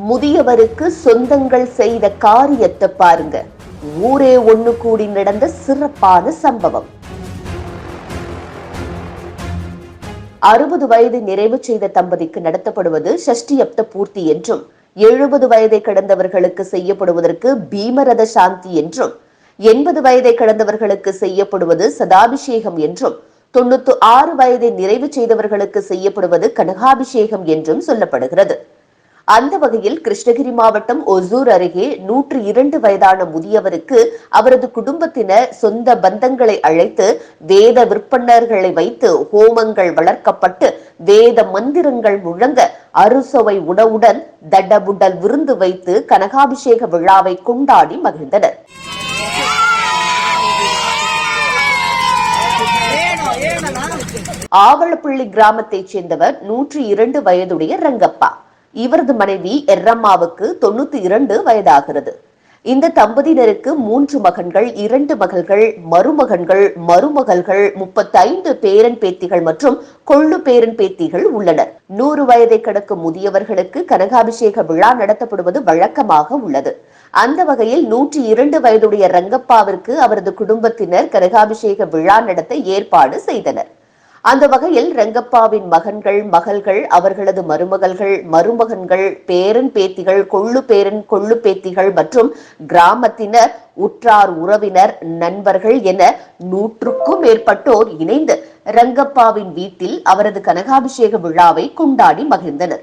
முதியவருக்கு சொந்தங்கள் செய்த காரியத்தை பாருங்க. ஊரே ஒண்ணு கூடி நடந்த சிறப்பான சம்பவம். 60 வயதை நிறைவு செய்த தம்பதிக்கு நடத்தப்படுவது ஷஷ்டியப்த பூர்த்தி என்றும், 70 வயதை கடந்தவர்களுக்கு செய்யப்படுவதற்கு பீமரத சாந்தி என்றும், 80 வயதை கடந்தவர்களுக்கு செய்யப்படுவது சதாபிஷேகம் என்றும், 96 வயதை நிறைவு செய்தவர்களுக்கு செய்யப்படுவது கனகாபிஷேகம் என்றும் சொல்லப்படுகிறது. அந்த வகையில் கிருஷ்ணகிரி மாவட்டம் ஒசூர் அருகே 102 வயதான முதியவருக்கு அவரது குடும்பத்தினர் சொந்த பந்தங்களை அழைத்து வேத விற்பனர்களை வைத்து ஹோமங்கள் வளர்க்கப்பட்டு வேத மந்திரங்கள் முழங்க அறுசுவை உணவுடன் தடபுடல் விருந்து வைத்து கனகாபிஷேக விழாவை கொண்டாடி மகிழ்ந்தனர். ஆவலப்பள்ளி கிராமத்தைச் சேர்ந்தவர் 102 வயதுடைய ரங்கப்பா. இவரது மனைவி எர்ரம்மாவுக்கு 92 வயதாகிறது. இந்த தம்பதியினருக்கு 3 மகன்கள், 2 மகள்கள், மருமகன்கள், மருமகள்கள், 35 பேரன் பேத்திகள் மற்றும் கொள்ளு பேரன் பேத்திகள் உள்ளனர். 100 வயதை கடக்கும் முதியவர்களுக்கு கனகாபிஷேக விழா நடத்தப்படுவது வழக்கமாக உள்ளது. அந்த வகையில் 102 வயதுடைய ரங்கப்பாவிற்கு அவரது குடும்பத்தினர் கனகாபிஷேக விழா நடத்த ஏற்பாடு செய்தனர். அந்த வகையில் ரங்கப்பாவின் மகன்கள், மகள்கள், அவர்களது மருமகள்கள், மருமகன்கள், பேரன் பேத்திகள், கொள்ளு பேரன், கொள்ளு பேத்திகள் மற்றும் கிராமத்தினர், உற்றார் உறவினர், நண்பர்கள் என 100க்கும் மேற்பட்டோர் இணைந்து ரங்கப்பாவின் வீட்டில் அவரது கனகாபிஷேக விழாவை கொண்டாடி மகிழ்ந்தனர்.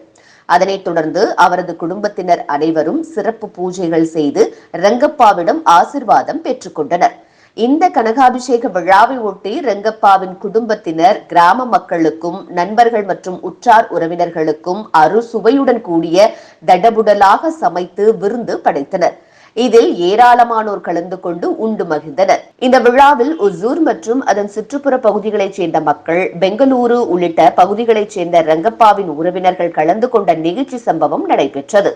அதனைத் தொடர்ந்து அவரது குடும்பத்தினர் அனைவரும் சிறப்பு பூஜைகள் செய்து ரங்கப்பாவிடம் ஆசிர்வாதம் பெற்றுக் கொண்டனர். இந்த கனகாபிஷேக விழாவை ஒட்டி ரங்கப்பாவின் குடும்பத்தினர் கிராம மக்களுக்கும் நண்பர்கள் மற்றும் உற்றார் உறவினர்களுக்கும் அறுசுவையுடன் கூடிய தடபுடலாக சமைத்து விருந்து படைத்தனர். இதில் ஏராளமானோர் கலந்து கொண்டு உண்டு மகிழ்ந்தனர். இந்த விழாவில் ஒசூர் மற்றும் அதன் சுற்றுப்புற பகுதிகளைச் சேர்ந்த மக்கள், பெங்களூரு உள்ளிட்ட பகுதிகளைச் சேர்ந்த ரங்கப்பாவின் உறவினர்கள் கலந்து கொண்ட நிகழ்ச்சி சம்பவம் நடைபெற்றது.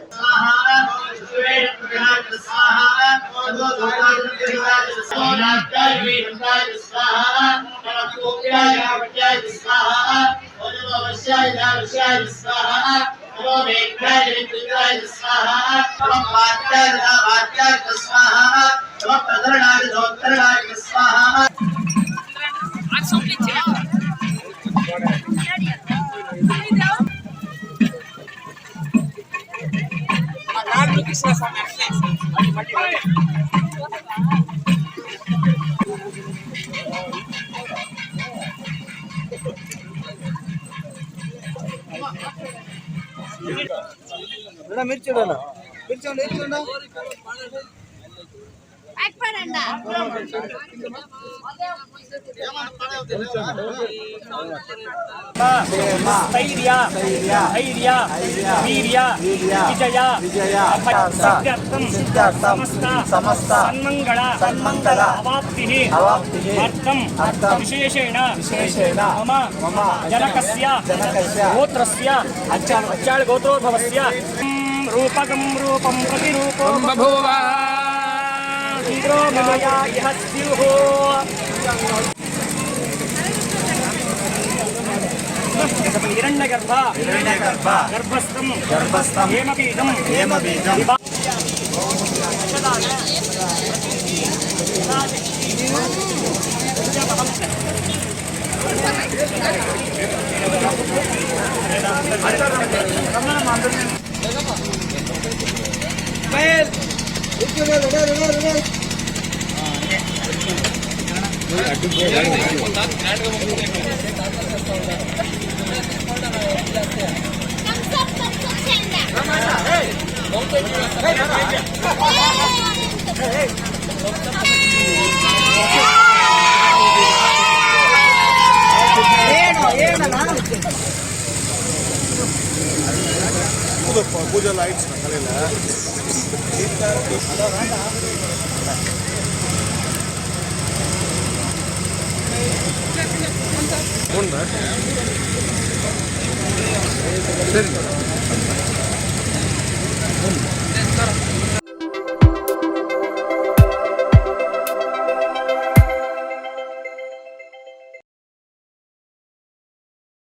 विशेषेण मम जनकस्य गोत्रस्य अच्चाल गोत्रोद्भवस्य रूपकं रूपं प्रतिरूपं बभूव इंद्रो माया यः स्युः हिरण्यगर्भ गर्भस्थं हेमबीजं पूजा लाइट्स कल